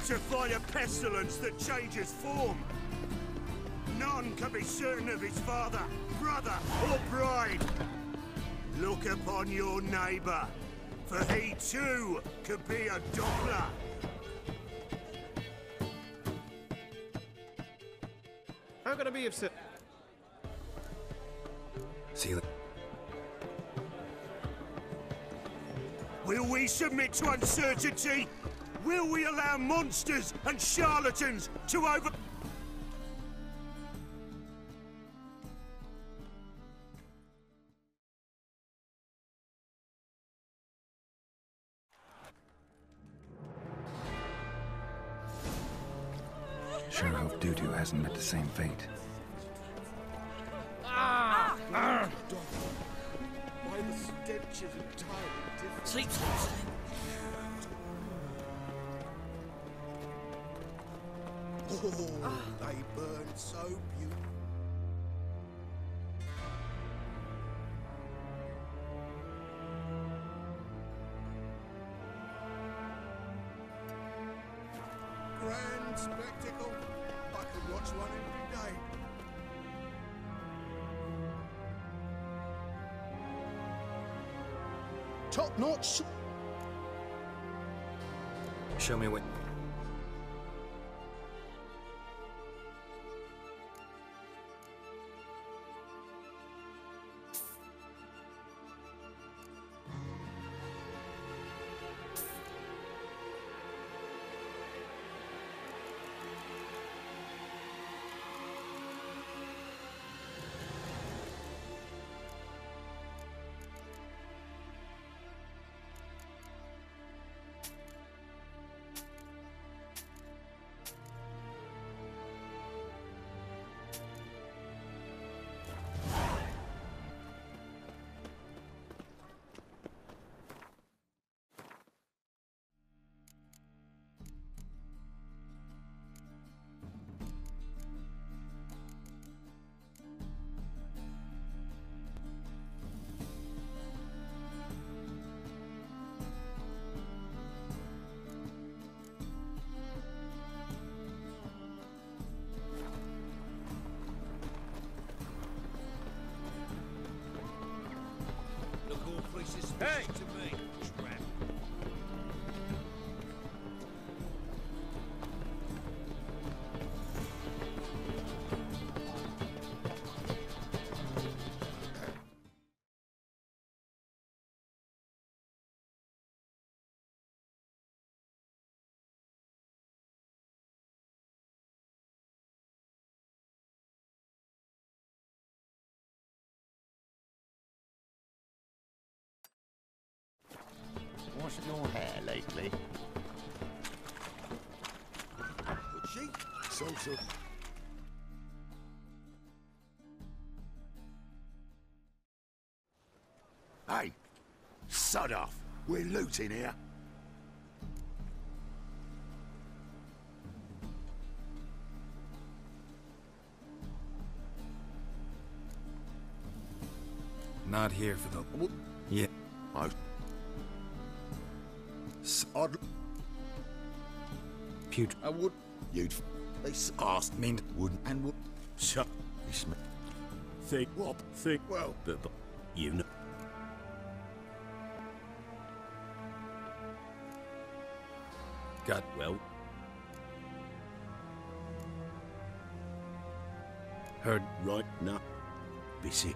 to fight a pestilence that changes form. None can be certain of his father, brother, or bride. Look upon your neighbour, for he too could be a Doppler. How can I be of service? See you. Will we submit to uncertainty? Will we allow monsters and charlatans to over... Sure hope Doo-Doo hasn't met the same fate. Why the stench is entirely different. Sleep, sleep, sleep. Oh, they burn so beautiful. Grand spectacle. I could watch one every day. Top notch. Show me what... Hey! To me, trap. Washed your hair lately? Would she? Sort of. Hey! Sod off! We're looting here. Not here for the... Yeah. Odd. Pute. I would. You'd. They asked me. Wouldn't. And would. Shut. Think. What? Think. Well, but you know. Got... Well. Heard. Right now. Busy.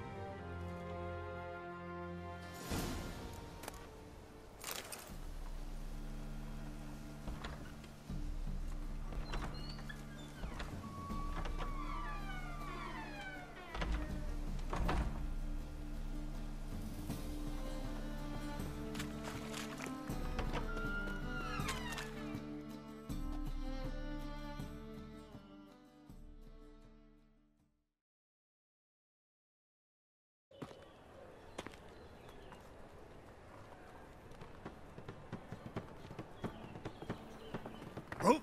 Oh,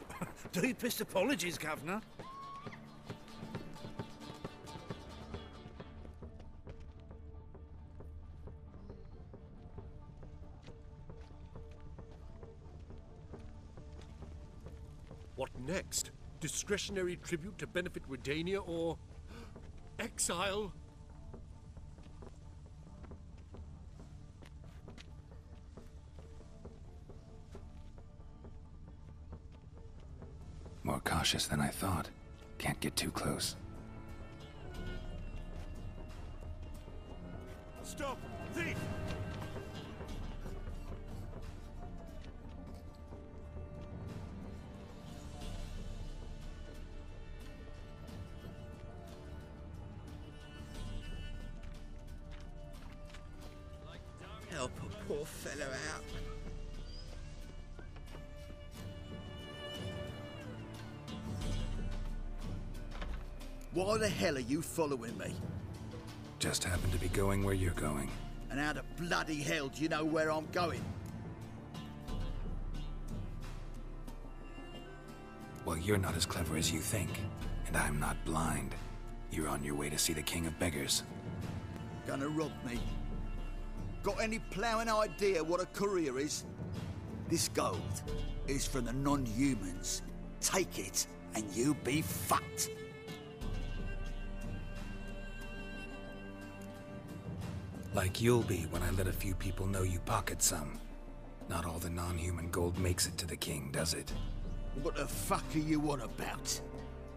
deepest apologies, Governor. next? Discretionary tribute to benefit Redania or exile? More cautious than I thought. Can't get too close. Stop! Thief! Help a poor fellow out. Why the hell are you following me? Just happen to be going where you're going. And how the bloody hell do you know where I'm going? Well, you're not as clever as you think, and I'm not blind. You're on your way to see the King of Beggars. Gonna rob me? Got any ploughing idea what a courier is? This gold is from the non-humans. Take it, and you be fucked. Like you'll be when I let a few people know you pocket some. Not all the non-human gold makes it to the king, does it? What the fuck are you on about?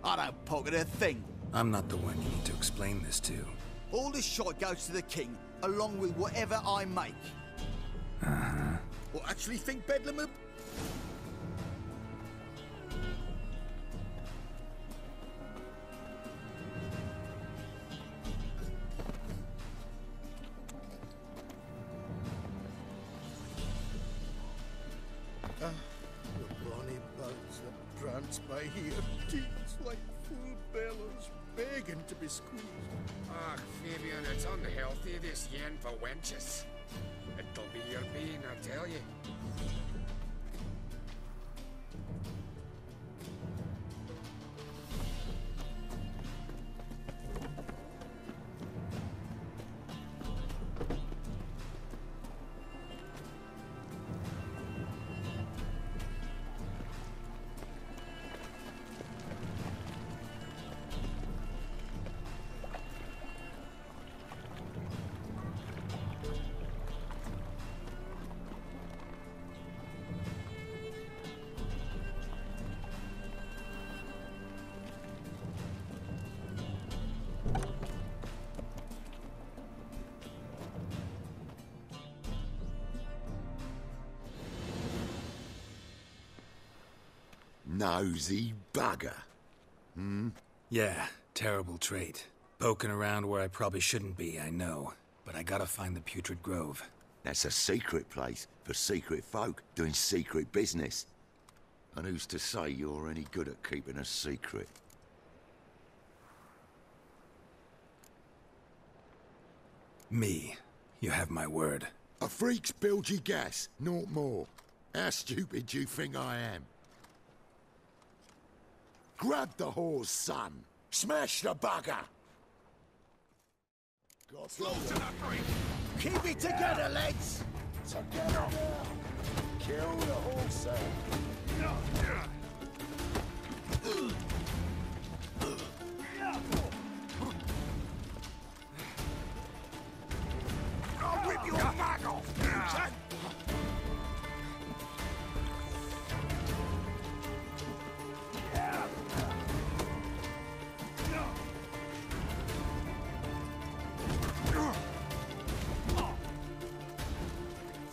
I don't pocket a thing. I'm not the one you need to explain this to. All this shot goes to the king, along with whatever I make. Uh-huh. What, actually think Bedlam would... The bonny bugs that prance by here, teats like full bellows, begging to be squeezed. Ah, Fabian, it's unhealthy, this yen for wenches. It'll be your bean, I tell you. Nosy bugger. Yeah, terrible trait. Poking around where I probably shouldn't be, I know. But I gotta find the Putrid Grove. That's a secret place for secret folk doing secret business. And who's to say you're any good at keeping a secret? Me. You have my word. A freak's bilgy gas, naught more. How stupid do you think I am? Grab the whore's son. Smash the bugger! Keep it together, lads! Together now! Kill the whore's son! I'll rip your mag off!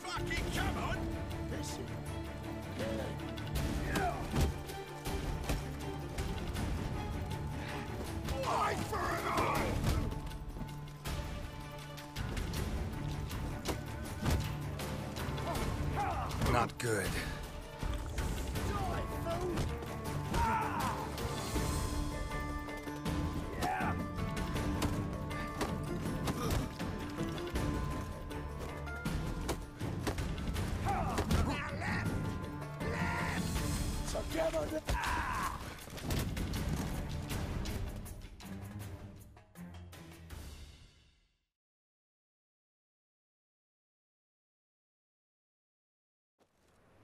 Fucking come on! Eye for an eye! Not good.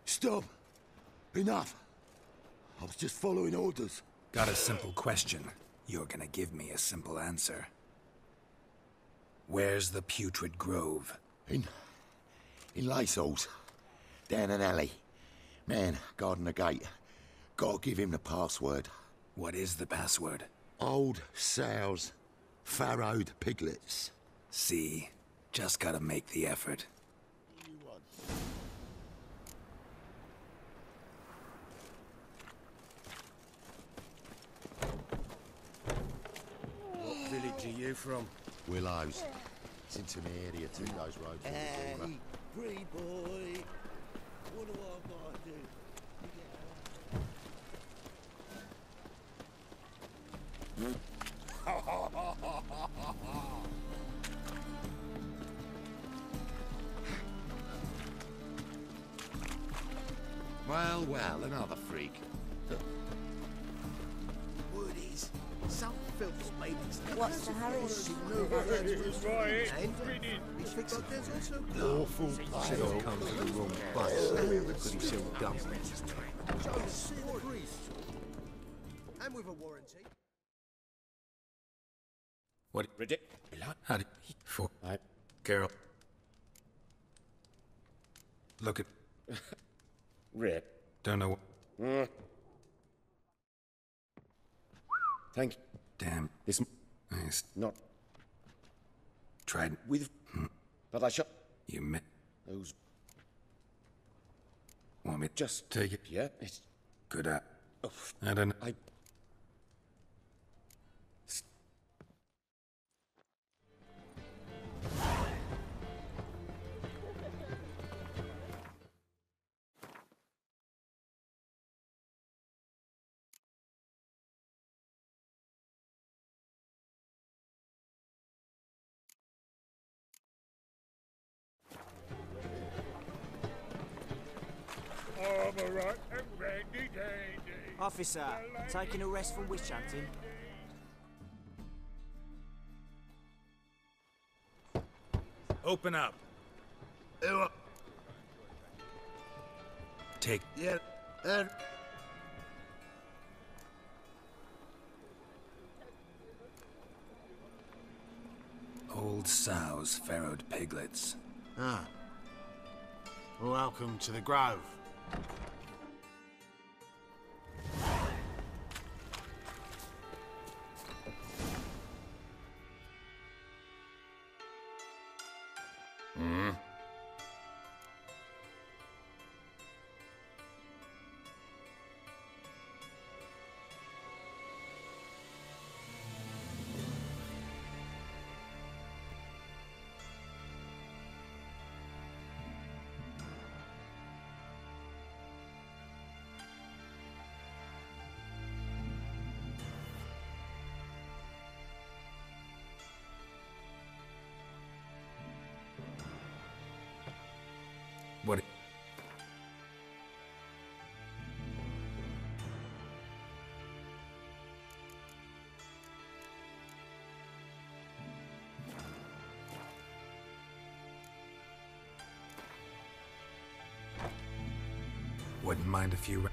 Stop! Enough! I was just following orders. Got a simple question. You're gonna give me a simple answer. Where's the putrid grove? In Lacehalls. Down an alley. Man, guarding the gate. Gotta give him the password. What is the password? Old sows. Farrowed piglets. See? Just gotta make the effort. What village are you from? Willows. It's into the area too, those roads. Hey, pretty boy. What do I gotta do? Well, another freak. Word is, some filth's made its What's the hurry? He thinks that there's also Awful Should have come to the wrong place. Because he's still dumb. And with a warranty. What? Ridiculous. How did he... For... Carol. Look at... Rip. Don't know... Thank you. Damn. This... Nice. Not... Tried... With... But I shot... You met... Those... Want me... Just... Take it? Yeah, it's... Good at... Oh, I don't know. I... Officer, taking a rest from witch hunting. Open up. Take... Yeah, Old sows, farrowed piglets. Ah. Welcome to the Grove. What... Wouldn't mind a few...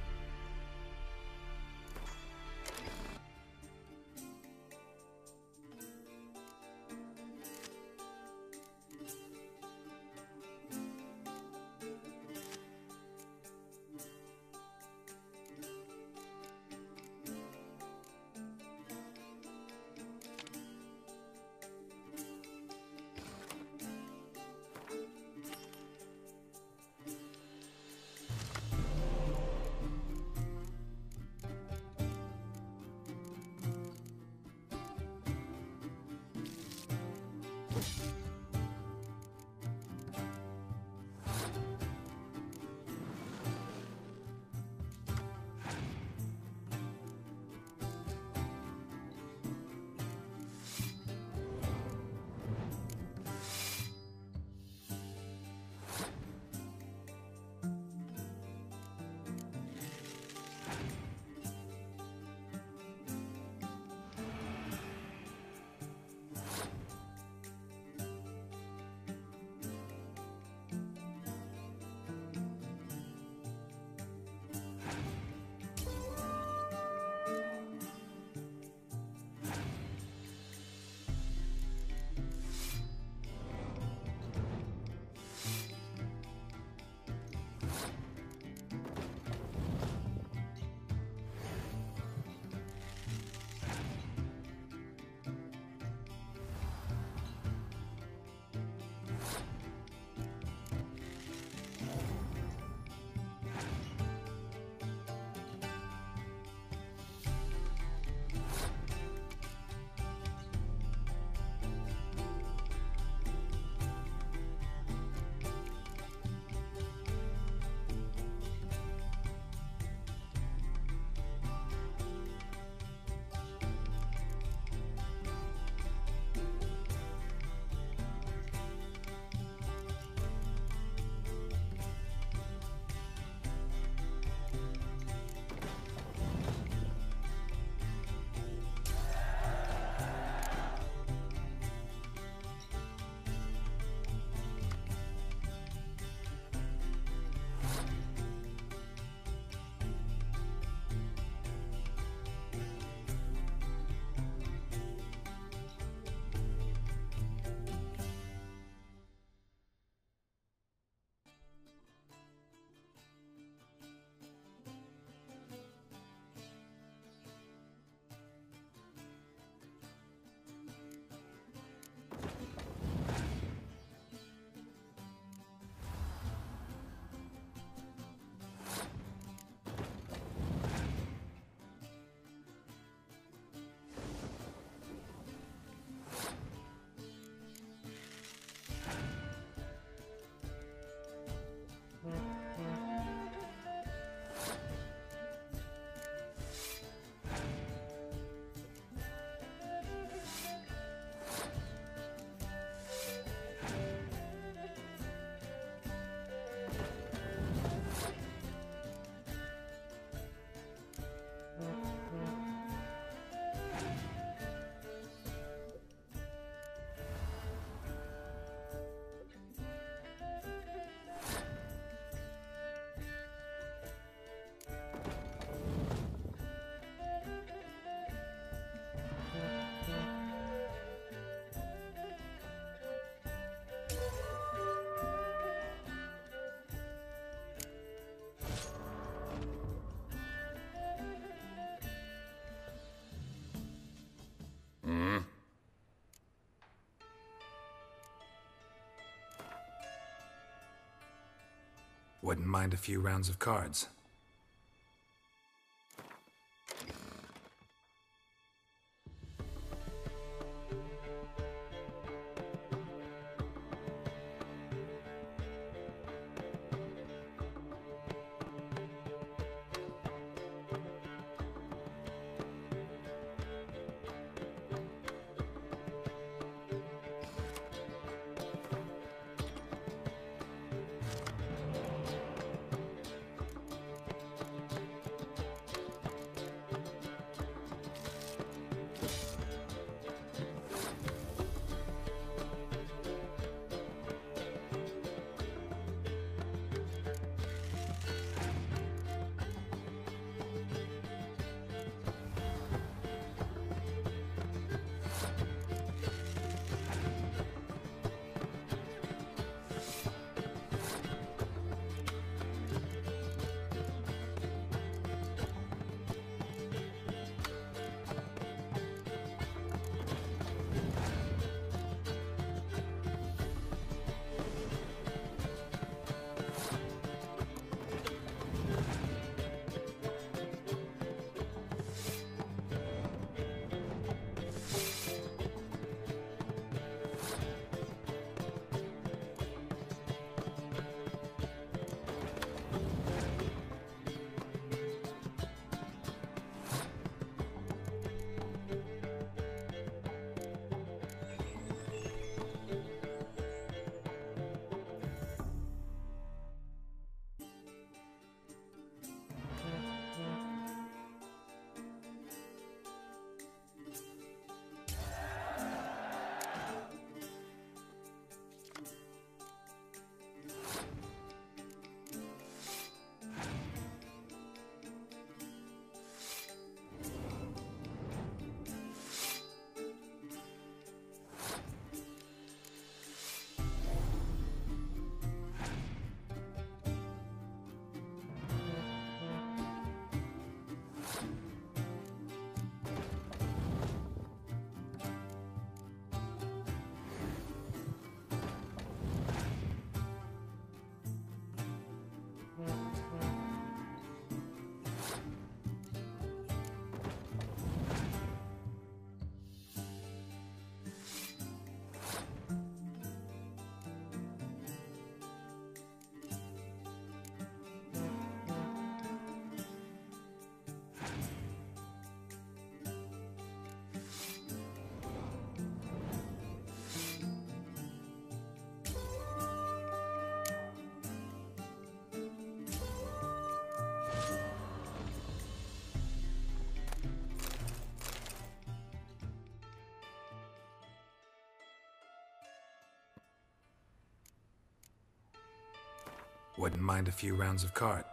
Wouldn't mind a few rounds of cards. Wouldn't mind a few rounds of cards.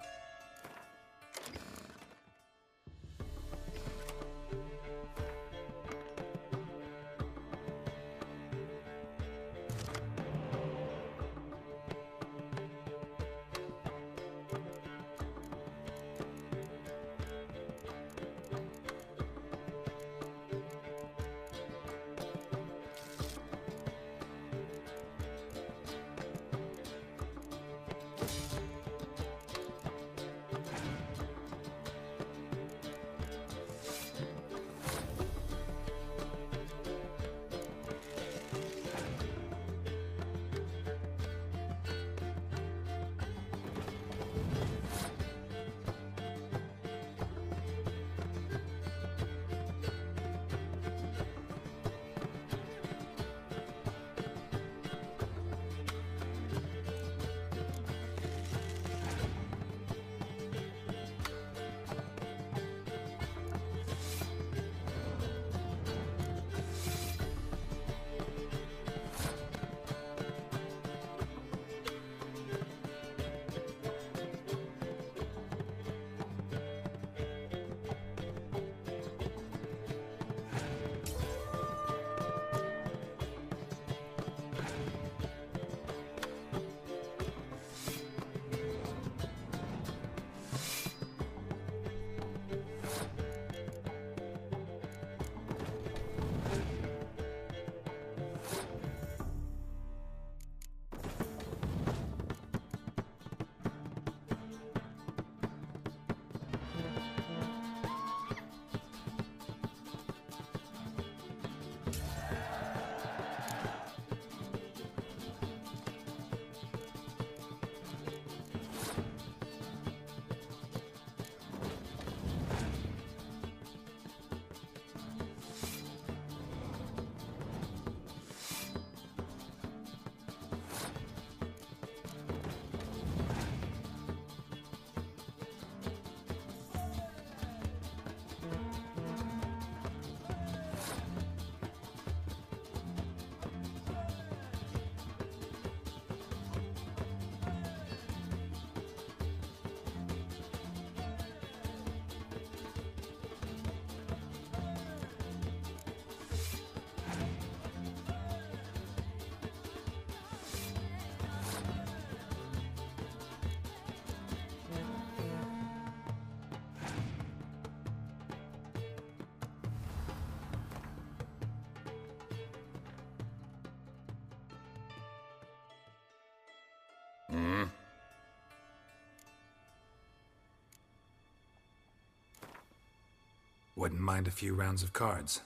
Wouldn't mind a few rounds of cards.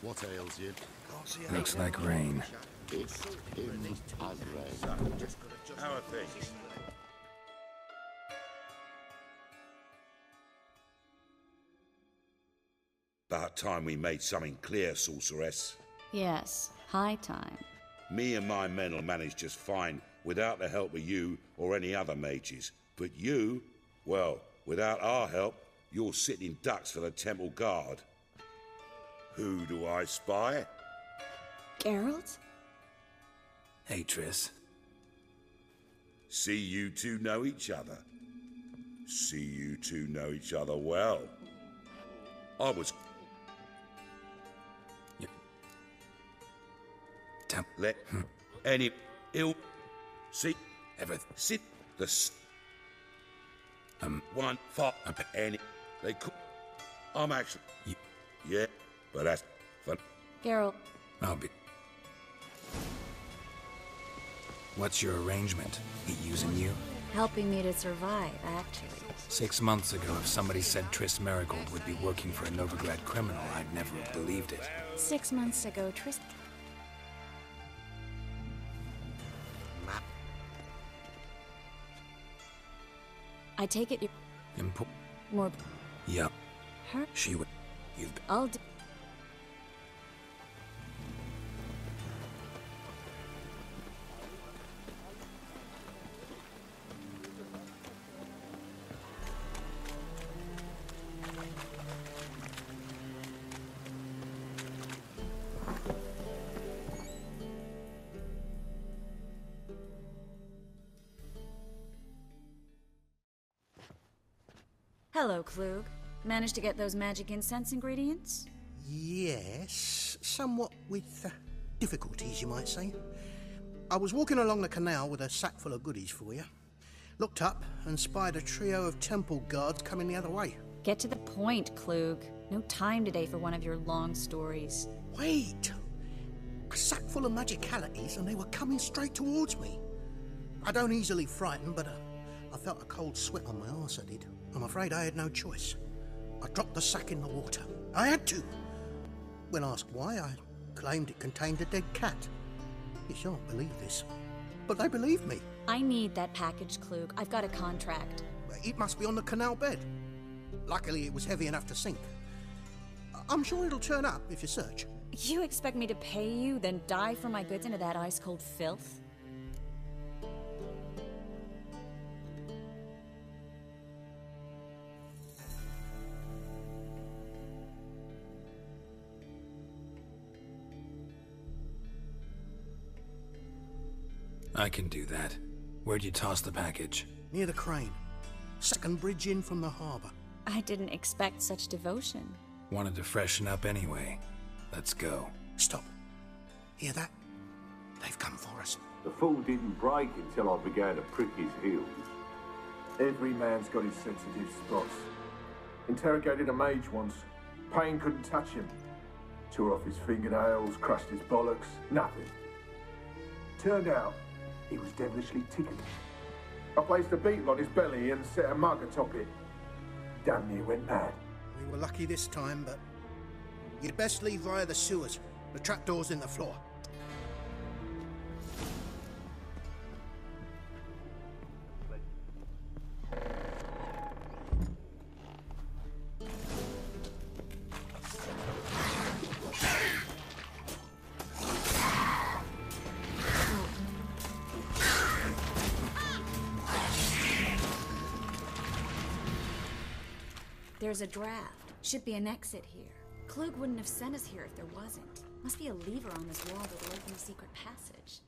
What ails you? Looks like rain. It's in as rain. How are things? About time we made something clear, sorceress. Yes, high time. Me and my men will manage just fine without the help of you or any other mages. But you, well, without our help, you're sitting ducks for the temple guard. Who do I spy? Geralt? Hey, Triss. See you two know each other. See you two know each other well. I was... Let any ill... See... Ever... Sit... The... One... Fuck... Any... They could... I'm actually... Yeah... But that's fun. Geralt. I'll be... What's your arrangement? He using you? Helping me to survive, actually. 6 months ago, if somebody said Triss Merigold would be working for a Novigrad criminal, I'd never have believed it. 6 months ago, Triss... I take it you... More... Yup. Her? She would... You've... I'll do... Hello, Klug. Managed to get those magic incense ingredients? Yes, somewhat with difficulties, you might say. I was walking along the canal with a sack full of goodies for you. Looked up and spied a trio of temple guards coming the other way. Get to the point, Klug. No time today for one of your long stories. Wait! A sack full of magicalities and they were coming straight towards me. I don't easily frighten, but I felt a cold sweat on my arse, I did. I'm afraid I had no choice. I dropped the sack in the water. I had to. When asked why, I claimed it contained a dead cat. You shan't believe this, but they believed me. I need that package, Klug. I've got a contract. It must be on the canal bed. Luckily, it was heavy enough to sink. I'm sure it'll turn up if you search. You expect me to pay you, then dive for my goods into that ice-cold filth? I can do that. Where'd you toss the package? Near the crane. Second bridge in from the harbour. I didn't expect such devotion. Wanted to freshen up anyway. Let's go. Stop. Hear that? They've come for us. The fool didn't break until I began to prick his heels. Every man's got his sensitive spots. Interrogated a mage once. Pain couldn't touch him. Tore off his fingernails, crushed his bollocks, nothing. Turned out, he was devilishly ticklish. I placed a beetle on his belly and set a mug atop it. Damn near went mad. We were lucky this time, but you'd best leave via the sewers. The trapdoor's in the floor. There's a draft. Should be an exit here. Klug wouldn't have sent us here if there wasn't. Must be a lever on this wall that will open the secret passage.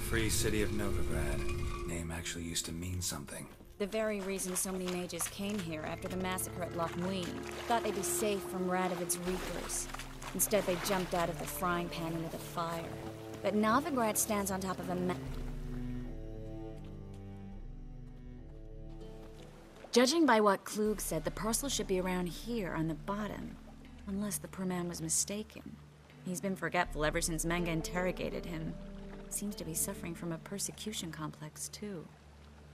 Free City of Novigrad. Name actually used to mean something. The very reason so many mages came here after the massacre at Loch Muin. Thought they'd be safe from Radovid's reapers. Instead, they jumped out of the frying pan into the fire. But Novigrad stands on top of a Judging by what Klug said, the parcel should be around here on the bottom. Unless the poor man was mistaken. He's been forgetful ever since Manga interrogated him. Seems to be suffering from a persecution complex, too.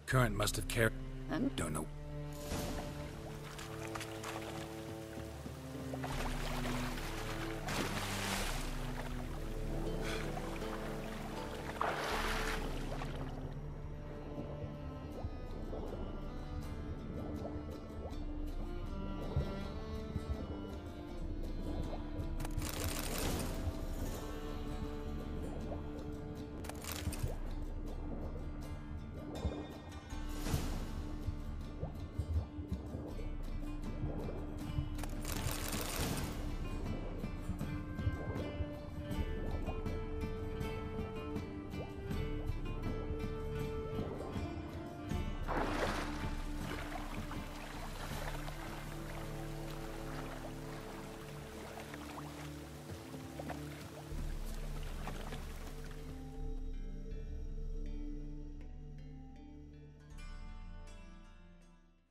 Current must have cared. Don't know.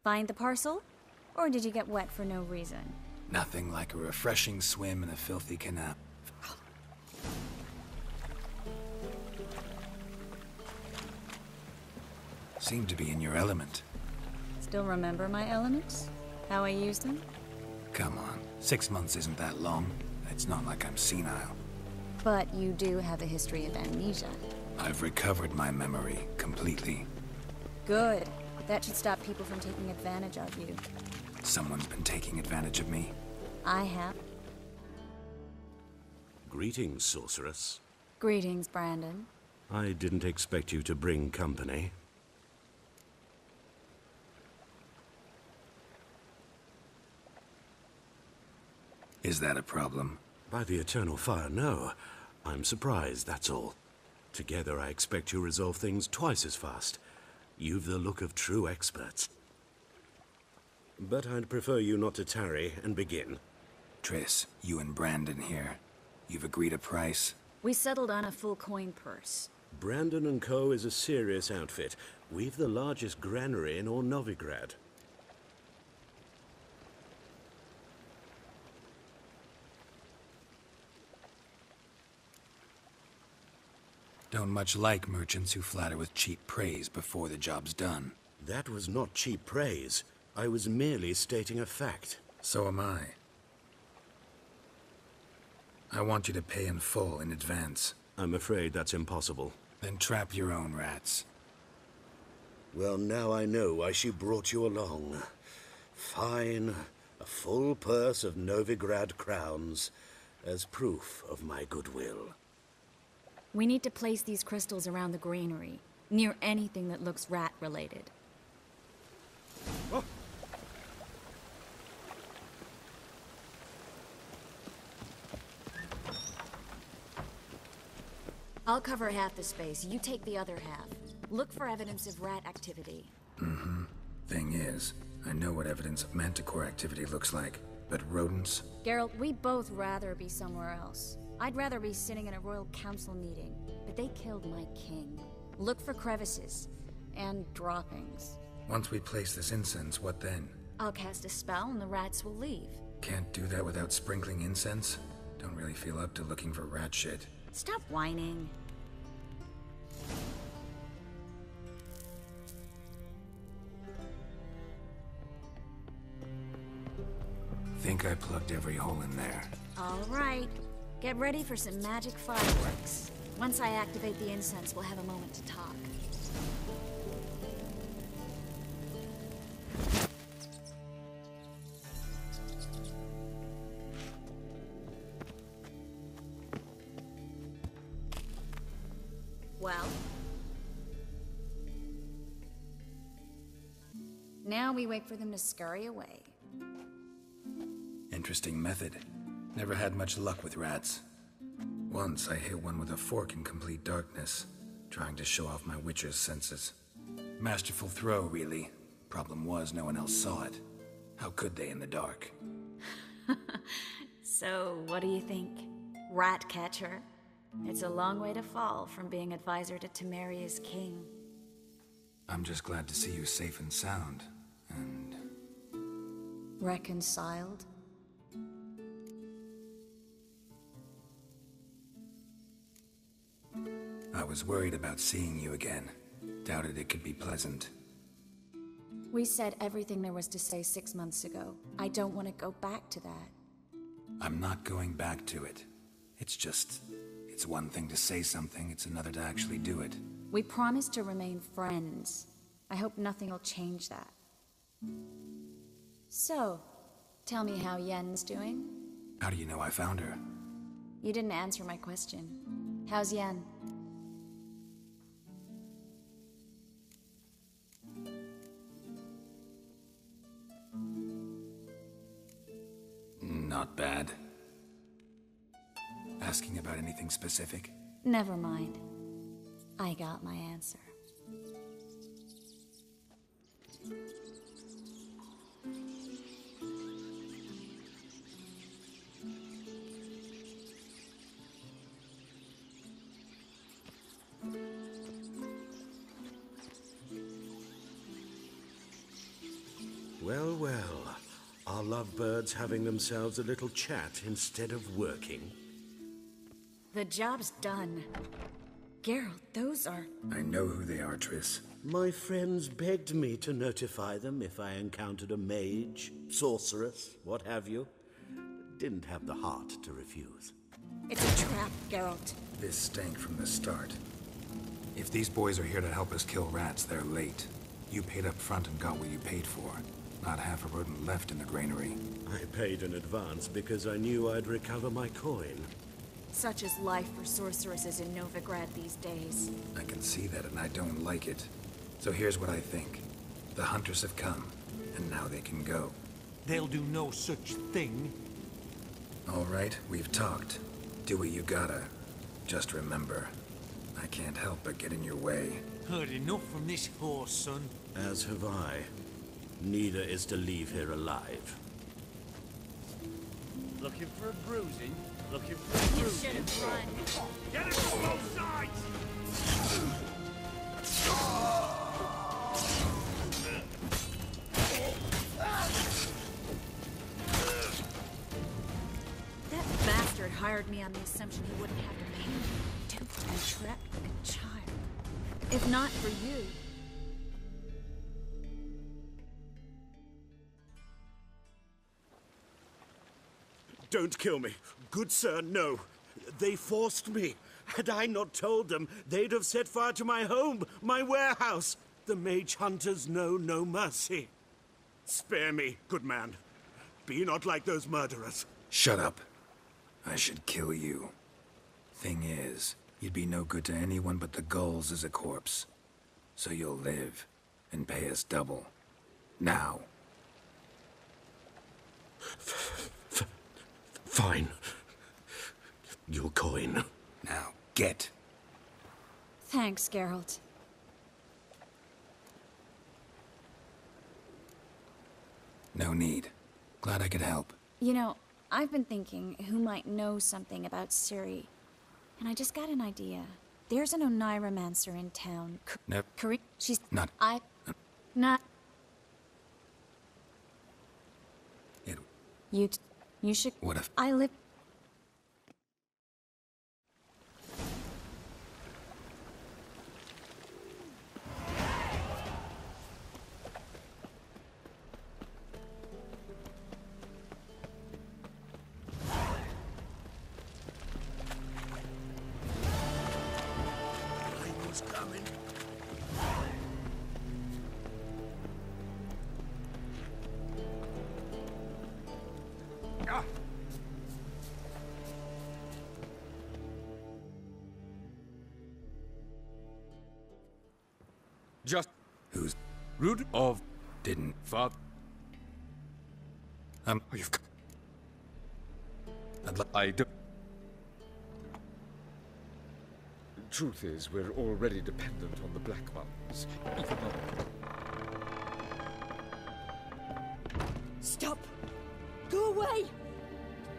Find the parcel? Or did you get wet for no reason? Nothing like a refreshing swim in a filthy canal. Seem to be in your element. Still remember my elements? How I used them? Come on, 6 months isn't that long. It's not like I'm senile. But you do have a history of amnesia. I've recovered my memory completely. Good. That should stop people from taking advantage of you. Someone's been taking advantage of me. I have. Greetings, sorceress. Greetings, Brandon. I didn't expect you to bring company. Is that a problem? By the eternal fire, no. I'm surprised, that's all. Together, I expect you resolve things twice as fast. You've the look of true experts. But I'd prefer you not to tarry and begin. Triss, you and Brandon here. You've agreed a price? We settled on a full coin purse. Brandon & Co. is a serious outfit. We've the largest granary in all Novigrad. Don't much like merchants who flatter with cheap praise before the job's done. That was not cheap praise. I was merely stating a fact. So am I. I want you to pay in full in advance. I'm afraid that's impossible. Then trap your own rats. Well, now I know why she brought you along. Fine. A full purse of Novigrad crowns as proof of my goodwill. We need to place these crystals around the granary, near anything that looks rat-related. Oh. I'll cover half the space, you take the other half. Look for evidence of rat activity. Mm-hmm. Thing is, I know what evidence of manticore activity looks like, but rodents? Geralt, we'd both rather be somewhere else. I'd rather be sitting in a royal council meeting, but they killed my king. Look for crevices, and droppings. Once we place this incense, what then? I'll cast a spell and the rats will leave. Can't do that without sprinkling incense? Don't really feel up to looking for rat shit. Stop whining. Think I plugged every hole in there. All right. Get ready for some magic fireworks. Once I activate the incense, we'll have a moment to talk. Well? Now we wait for them to scurry away. Interesting method. Never had much luck with rats. Once I hit one with a fork in complete darkness, trying to show off my witcher's senses. Masterful throw, really. Problem was, no one else saw it. How could they in the dark? So, what do you think? Rat catcher? It's a long way to fall from being advisor to Temeria's king. I'm just glad to see you safe and sound, and... Reconciled? I was worried about seeing you again. Doubted it could be pleasant. We said everything there was to say 6 months ago. I don't want to go back to that. I'm not going back to it. It's just... It's one thing to say something, it's another to actually do it. We promised to remain friends. I hope nothing will change that. So, tell me how Yen's doing? How do you know I found her? You didn't answer my question. How's Yen? Not bad. Asking about anything specific? Never mind. I got my answer. Well, well. Are lovebirds having themselves a little chat instead of working? The job's done. Geralt, those are... I know who they are, Triss. My friends begged me to notify them if I encountered a mage, sorceress, what have you. Didn't have the heart to refuse. It's a trap, Geralt. This stank from the start. If these boys are here to help us kill rats, they're late. You paid up front and got what you paid for. Not half a rodent left in the granary. I paid in advance because I knew I'd recover my coin. Such is life for sorceresses in Novigrad these days. I can see that and I don't like it. So here's what I think. The hunters have come, and now they can go. They'll do no such thing. All right, we've talked. Do what you gotta. Just remember, I can't help but get in your way. Heard enough from this horse, son. As have I. Neither is to leave here alive. Looking for a bruising? Looking for a bruising? You should have run. Get it from both sides! That bastard hired me on the assumption he wouldn't have to pay me. Too trapped like a child. If not for you. Don't kill me. Good sir, no. They forced me. Had I not told them, they'd have set fire to my home, my warehouse. The mage hunters know no mercy. Spare me, good man. Be not like those murderers. Shut up. I should kill you. Thing is, you'd be no good to anyone but the gulls as a corpse. So you'll live, and pay us double. Now. Fine. Your coin. Now, get. Thanks, Geralt. No need. Glad I could help. You know, I've been thinking who might know something about Ciri. And I just got an idea. There's an Onieromancer in town. Nope. She's... Not... Not... It... You should... What if... I live... Coming. Ah. Just... Who's... Root of... Didn't... Father... Oh, you've... I do... Truth is, we're already dependent on the Black Ones. Even though... Stop! Go away!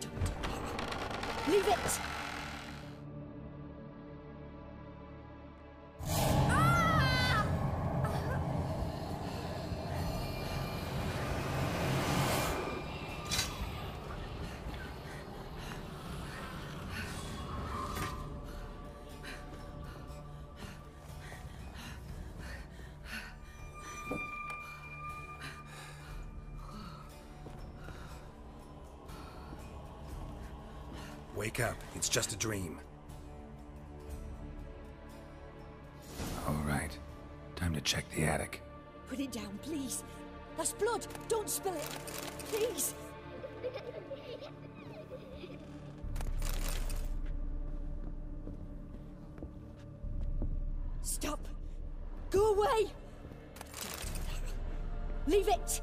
Don't... Leave it! Wake up. It's just a dream. All right. Time to check the attic. Put it down, please. That's blood. Don't spill it. Please. Stop. Go away. Leave it.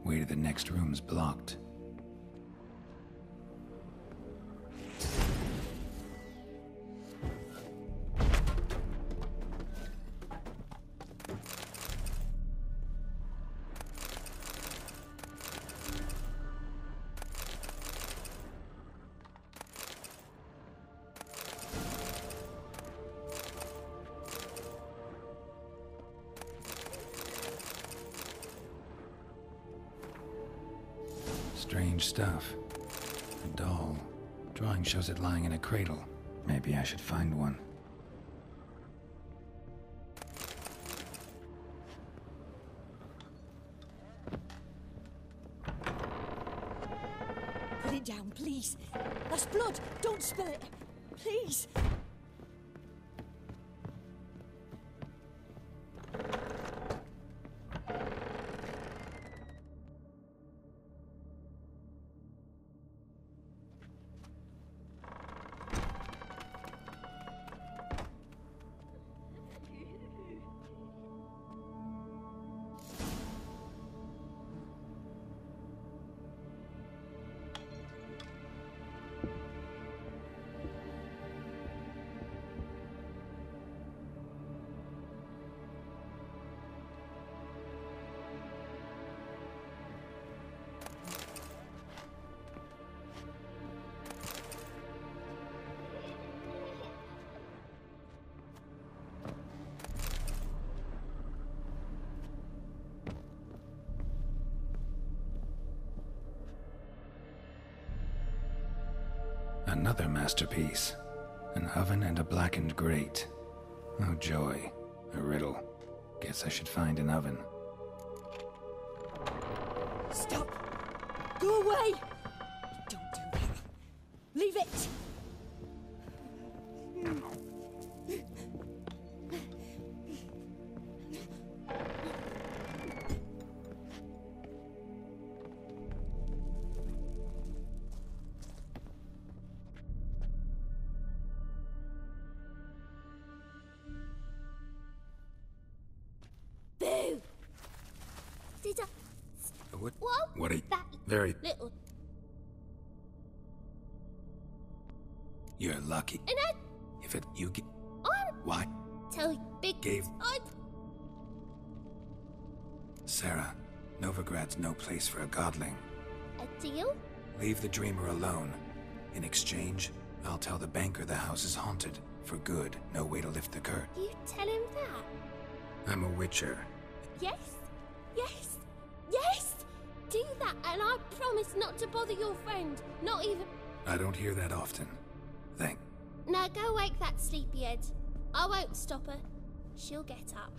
Way to the next room's blocked. Strange stuff. A doll. Drawing shows it lying in a cradle. Maybe I should find one. Put it down, please. That's blood. Don't spill it. Please. Another masterpiece. An oven and a blackened grate. Oh joy. A riddle. Guess I should find an oven. Stop! Go away! Don't do that. Leave it! Boo! Did I... What are you... That Very... little... You're lucky. And I... If it... You get... I... Why? Tell you big... Gave... I... Sarah, Novigrad's no place for a godling. A deal? Leave the dreamer alone. In exchange, I'll tell the banker the house is haunted. For good. No way to lift the curtain. You tell him that? I'm a witcher. Yes? Yes? Yes! Do that, and I promise not to bother your friend. Not even... I don't hear that often. Thank... Now go wake that sleepyhead. I won't stop her. She'll get up.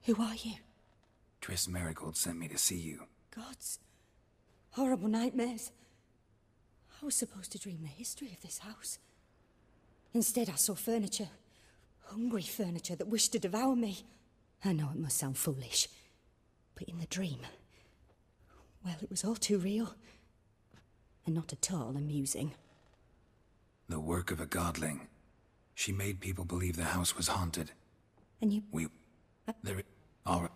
Who are you? Triss Marigold sent me to see you. Gods. Horrible nightmares. I was supposed to dream the history of this house. Instead, I saw furniture. Hungry furniture that wished to devour me. I know it must sound foolish, but in the dream, well, it was all too real. And not at all amusing. The work of a godling. She made people believe the house was haunted. And you... There... All right.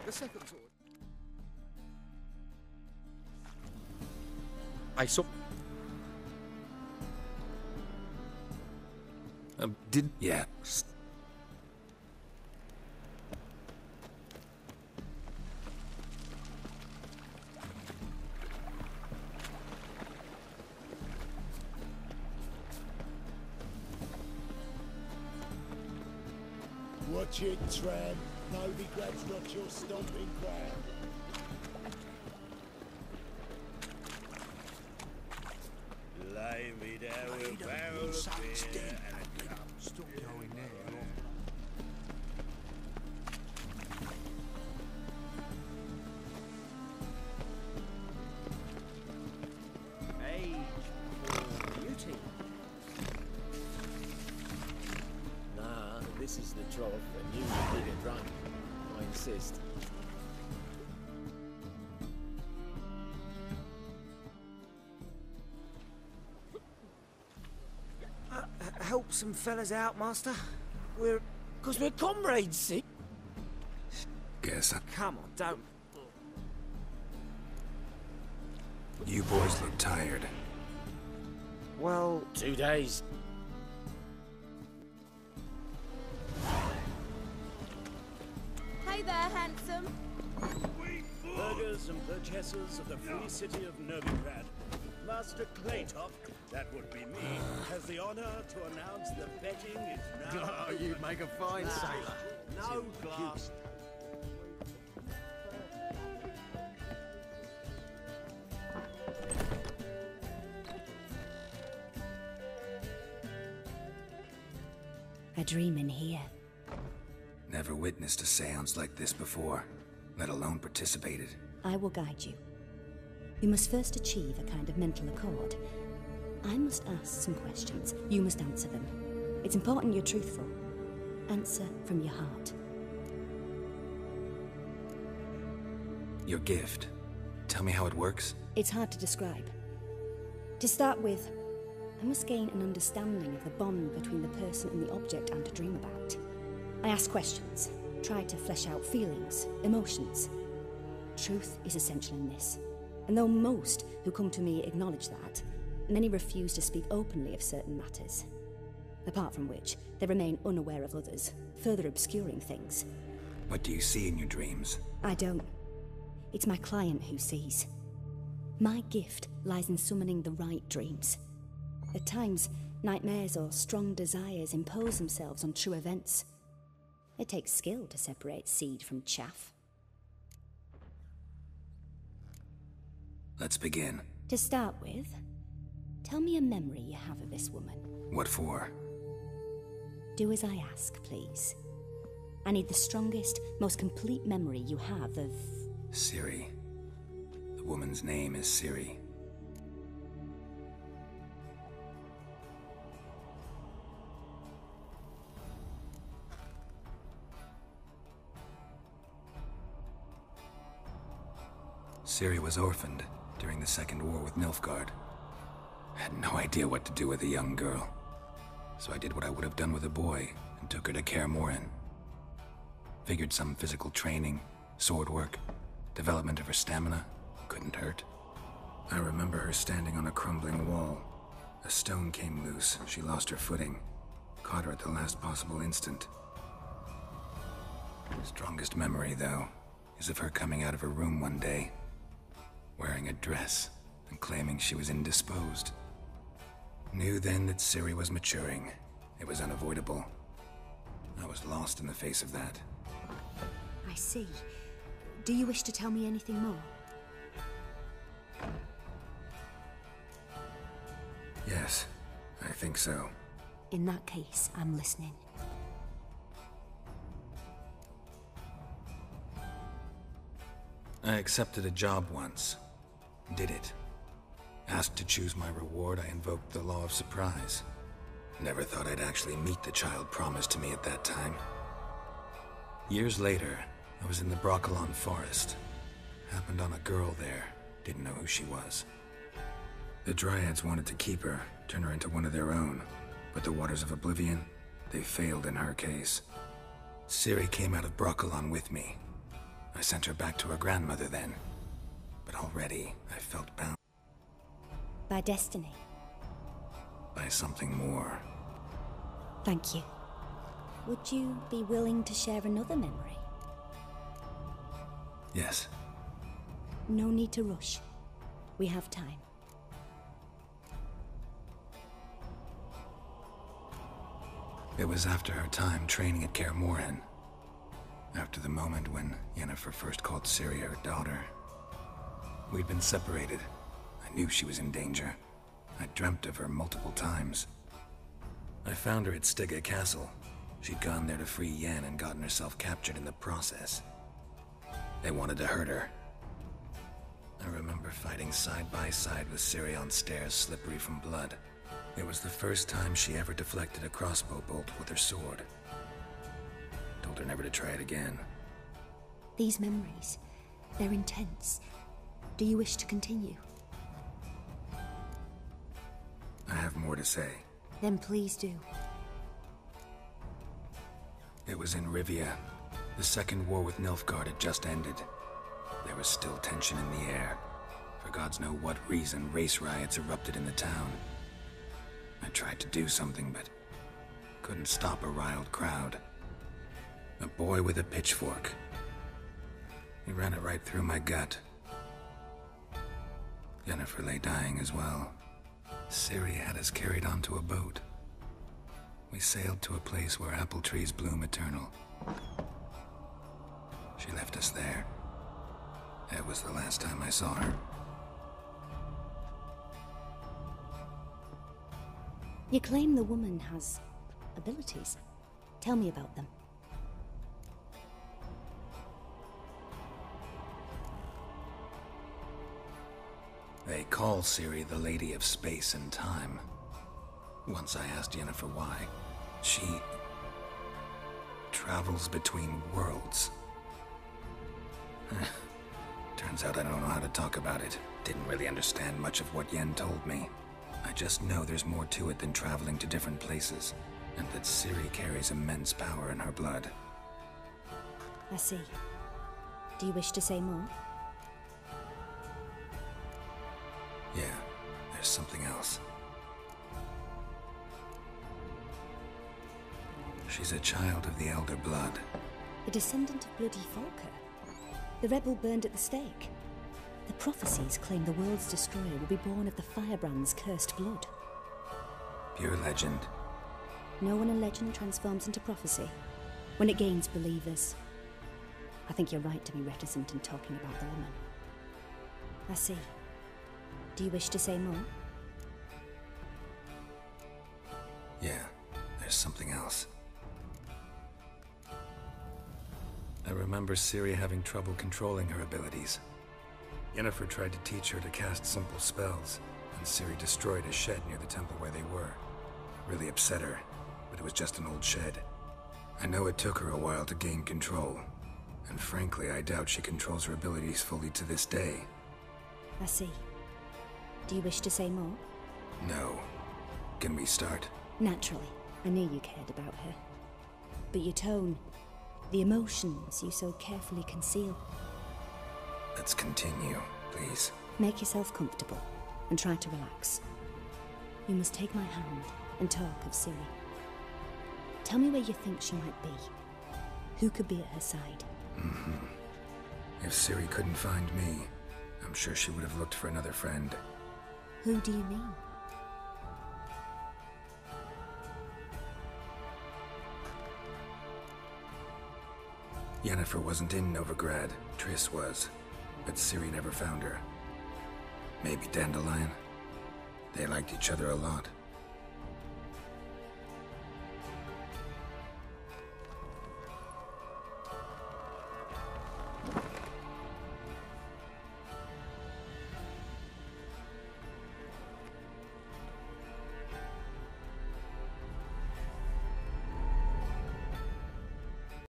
The second sword. I saw... Did... Yeah. Watch it, tramp. Novigrad's not your stomping ground. Lay me down with a barrel of beer and a cup. Stop going there. Age for beauty. Nah, this is the trough, and you need it drunk. I insist. Help some fellas out, Master. We're comrades, see? Guess I... Come on, don't. You boys look tired. Well... 2 days. there, handsome. Burghers and purchasers of the free city of Novigrad, Master Claytop, that would be me, has the honor to announce the betting is now. Oh, you'd make a fine sailor. No glass. A dream in here. Never witnessed a seance like this before, let alone participated. I will guide you. You must first achieve a kind of mental accord. I must ask some questions. You must answer them. It's important you're truthful. Answer from your heart. Your gift. Tell me how it works. It's hard to describe. To start with, I must gain an understanding of the bond between the person and the object I'm to dream about. I ask questions, try to flesh out feelings, emotions. Truth is essential in this. And though most who come to me acknowledge that, many refuse to speak openly of certain matters. Apart from which, they remain unaware of others, further obscuring things. What do you see in your dreams? I don't. It's my client who sees. My gift lies in summoning the right dreams. At times, nightmares or strong desires impose themselves on true events. It takes skill to separate seed from chaff. Let's begin. To start with, tell me a memory you have of this woman. What for? Do as I ask, please. I need the strongest, most complete memory you have of... Ciri. The woman's name is Ciri. Ciri was orphaned during the Second War with Nilfgaard. I had no idea what to do with a young girl. So I did what I would have done with a boy and took her to Kaer Morhen. Figured some physical training, sword work, development of her stamina couldn't hurt. I remember her standing on a crumbling wall. A stone came loose, she lost her footing. Caught her at the last possible instant. Strongest memory, though, is of her coming out of her room one day, wearing a dress and claiming she was indisposed. Knew then that Ciri was maturing. It was unavoidable. I was lost in the face of that. I see. Do you wish to tell me anything more? Yes, I think so. In that case, I'm listening. I accepted a job once. Did it. Asked to choose my reward, I invoked the law of surprise. Never thought I'd actually meet the child promised to me at that time. Years later, I was in the Broccolon forest. Happened on a girl there. Didn't know who she was. The Dryads wanted to keep her, turn her into one of their own. But the Waters of Oblivion, they failed in her case. Ciri came out of Broccolon with me. I sent her back to her grandmother then. But already, I felt bound. By destiny? By something more. Thank you. Would you be willing to share another memory? Yes. No need to rush. We have time. It was after her time training at Kaer Morhen. After the moment when Yennefer first called Ciri her daughter. We'd been separated. I knew she was in danger. I dreamt of her multiple times. I found her at Stygga Castle. She'd gone there to free Yen and gotten herself captured in the process. They wanted to hurt her. I remember fighting side by side with Ciri on stairs slippery from blood. It was the first time she ever deflected a crossbow bolt with her sword. Told her never to try it again. These memories, they're intense. Do you wish to continue? I have more to say. Then please do. It was in Rivia. The Second War with Nilfgaard had just ended. There was still tension in the air. For gods know what reason, race riots erupted in the town. I tried to do something, but couldn't stop a riled crowd. A boy with a pitchfork. He ran it right through my gut. Yennefer lay dying as well. Ciri had us carried onto a boat. We sailed to a place where apple trees bloom eternal. She left us there. That was the last time I saw her. You claim the woman has abilities. Tell me about them. They call Ciri the Lady of Space and Time. Once I asked Yennefer why. She travels between worlds. Turns out I don't know how to talk about it. Didn't really understand much of what Yen told me. I just know there's more to it than traveling to different places, and that Ciri carries immense power in her blood. I see. Do you wish to say more? Yeah, there's something else. She's a child of the Elder Blood. A descendant of bloody Falker. The rebel burned at the stake. The prophecies claim the world's destroyer will be born of the Firebrand's cursed blood. Pure legend. Know when a legend transforms into prophecy? When it gains believers. I think you're right to be reticent in talking about the woman. I see. Do you wish to say more? Yeah, there's something else. I remember Ciri having trouble controlling her abilities. Yennefer tried to teach her to cast simple spells, and Ciri destroyed a shed near the temple where they were. Really upset her, but it was just an old shed. I know it took her a while to gain control, and frankly, I doubt she controls her abilities fully to this day. I see. Do you wish to say more? No. Can we start? Naturally. I knew you cared about her. But your tone, the emotions you so carefully conceal. Let's continue, please. Make yourself comfortable and try to relax. You must take my hand and talk of Ciri. Tell me where you think she might be. Who could be at her side? If Ciri couldn't find me, I'm sure she would have looked for another friend. Who do you mean? Yennefer wasn't in Novigrad. Triss was. But Ciri never found her. Maybe Dandelion? They liked each other a lot.